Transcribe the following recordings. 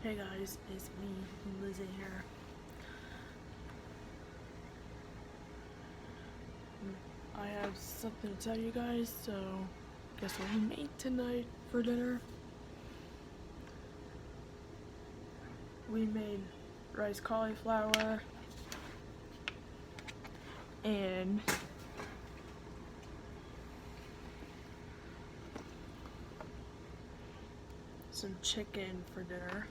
Hey guys, it's me, Lizzie here. I have something to tell you guys, so guess what we made tonight for dinner? We made rice cauliflower and some chicken for dinner.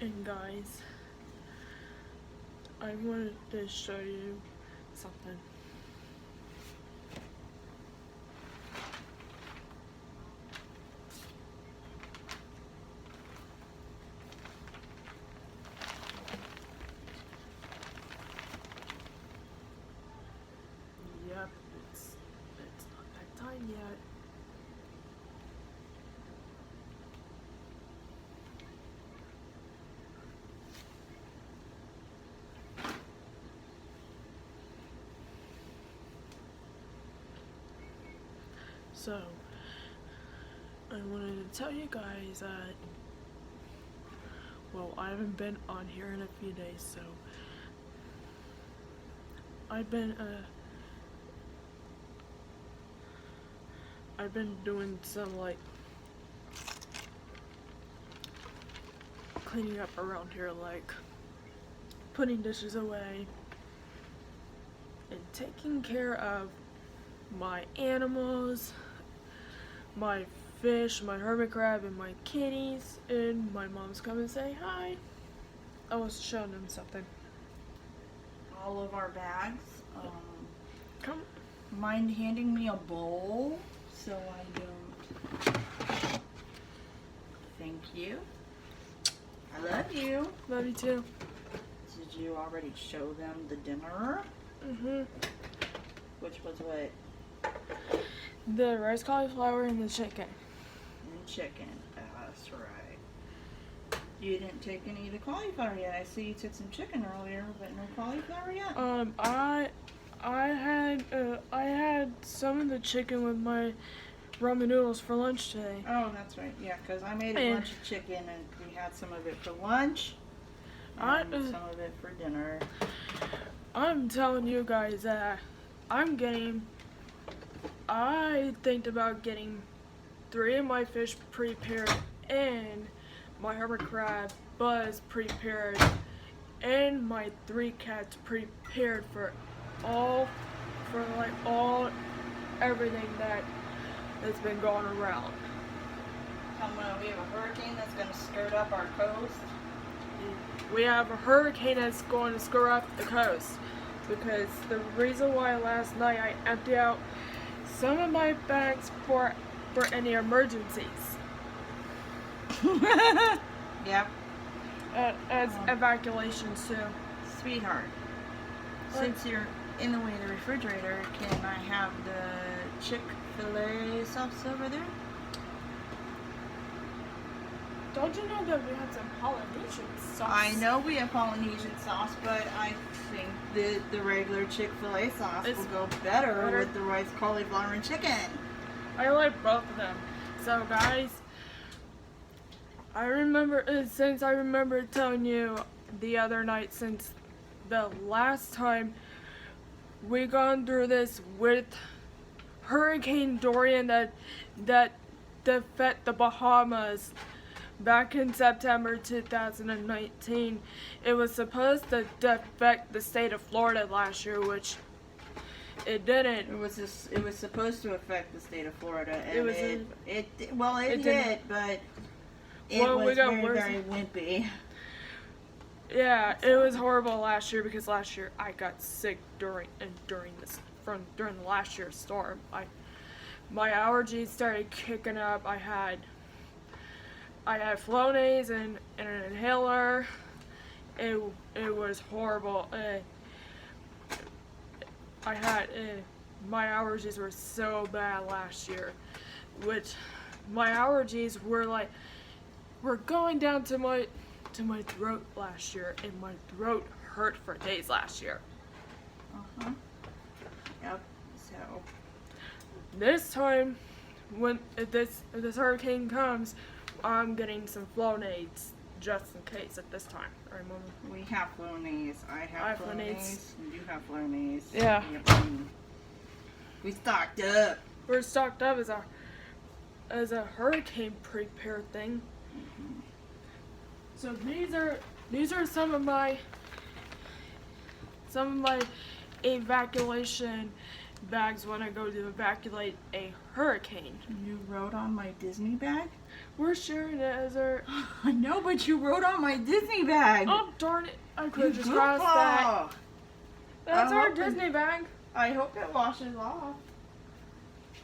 And guys, I wanted to show you something. Yep, it's not that time yet. So, I wanted to tell you guys that, well, I haven't been on here in a few days, so I've been doing some cleaning up around here, like putting dishes away and taking care of my animals, my fish, my hermit crab, and my kitties. And my mom's come and say hi. I was showing them something. All of our bags. Come. Mind handing me a bowl so I don't. Thank you. I love you. Love you too. Did you already show them the dinner? Which was what? The rice cauliflower and the chicken. And chicken. That's right. You didn't take any of the cauliflower yet. I see you took some chicken earlier, but no cauliflower yet. I had some of the chicken with my ramen noodles for lunch today. Oh, that's right. Yeah, because I made a bunch of chicken and we had some of it for lunch and some of it for dinner. I'm telling you guys that I think about getting 3 of my fish prepared and my hermit crab buzz prepared and my 3 cats prepared for everything that has been going around. We have a hurricane that's going to skirt up our coast. We have a hurricane that's going to skirt up the coast because the reason why last night I emptied out some of my bags for any emergencies. Yep. As evacuations too. Sweetheart, since you're in the way of the refrigerator, can I have the Chick-fil-A sauce over there? Don't you know that we have some Polynesian sauce? I know we have Polynesian sauce, but I think the regular Chick-fil-A sauce will go better with the rice, cauliflower, and chicken. I like both of them. So guys, I remember telling you the other night, since the last time we gone through this with Hurricane Dorian that affected the Bahamas back in September 2019. It was supposed to affect the state of Florida last year, which it didn't. It was supposed to affect the state of Florida, and it did, but it was very wimpy. Yeah, it was horrible last year because last year I got sick during the last year's storm. My allergies started kicking up. I had Flonase and an inhaler. It was horrible. My allergies were so bad last year, which my allergies were going down to my throat last year, and my throat hurt for days last year. Uh-huh. Yep. So, This time, when if this hurricane comes, I'm getting some Flonades just in case at this time. Right, Mama? we have Flonase. I have Flonase. Flonase. You have Flonase. Yeah. Yep. We stocked up. We're stocked up as a hurricane prepare thing. Mm-hmm. So these are some of my evacuation bags when I go to evacuate a hurricane. You wrote on my Disney bag? We're sharing it as our. I know, but you wrote on my Disney bag. Oh darn it! I could You have just crossed that. goofball. That's I our hope it- Disney bag. I hope it washes off.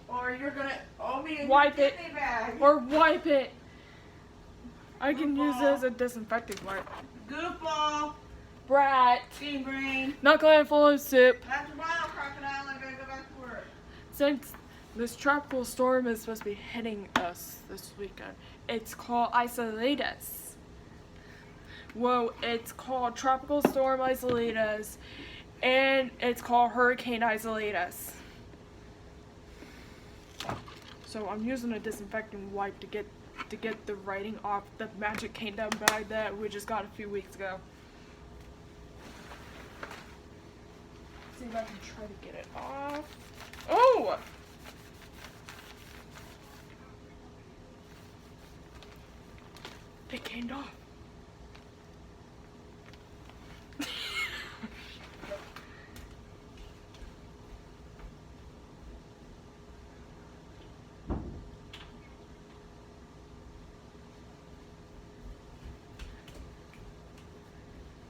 Or you're gonna owe me a Wipe new it. Disney bag. Or wipe it. I can use it Goofball. as a disinfectant wipe. Goofball. Brat. Team brain. Knucklehead full of soup. After a while, crocodile, I gotta go back to work. Since this tropical storm is supposed to be hitting us this weekend, it's called Isolatus. Well, it's called Tropical Storm Isolatus, and it's called Hurricane Isolatus. So I'm using a disinfectant wipe to get the writing off the Magic Kingdom bag that we just got a few weeks ago. See if I can try to get it off. Oh! It came off.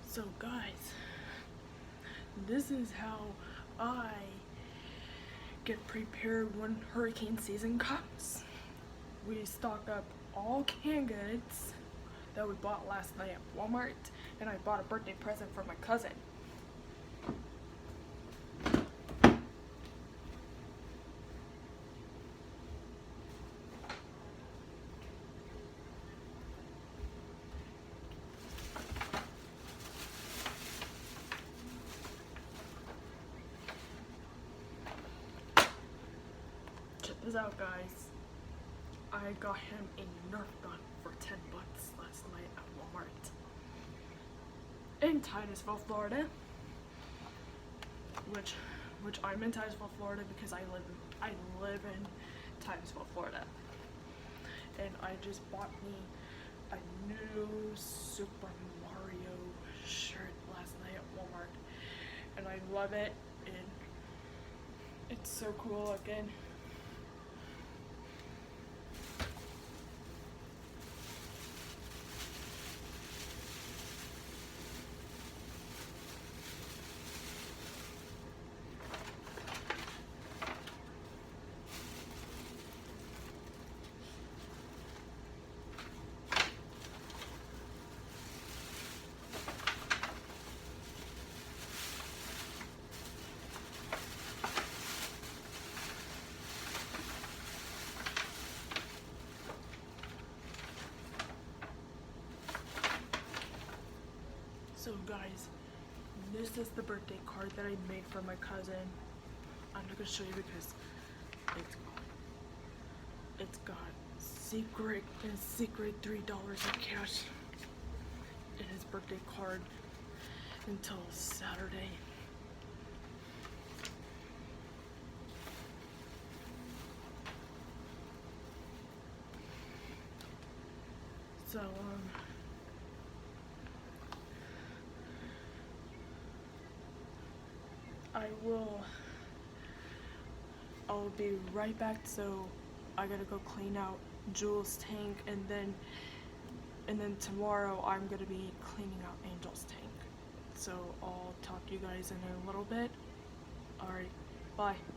So guys, this is how I get prepared when hurricane season comes. We stock up all canned goods that we bought last night at Walmart, and I bought a birthday present for my cousin. Check this out, guys. I got him a Nerf gun for $10 last night at Walmart in Titusville, Florida. Which I'm in Titusville, Florida because I live in Titusville, Florida. And I just bought me a new Super Mario shirt last night at Walmart, and I love it. And it's so cool looking. So guys, this is the birthday card that I made for my cousin. I'm not gonna show you because it's got secret $3 in cash in his birthday card until Saturday. So I'll be right back, so I gotta go clean out Jules' tank, and then tomorrow I'm gonna be cleaning out Angel's tank. So I'll talk to you guys in a little bit. Alright, bye.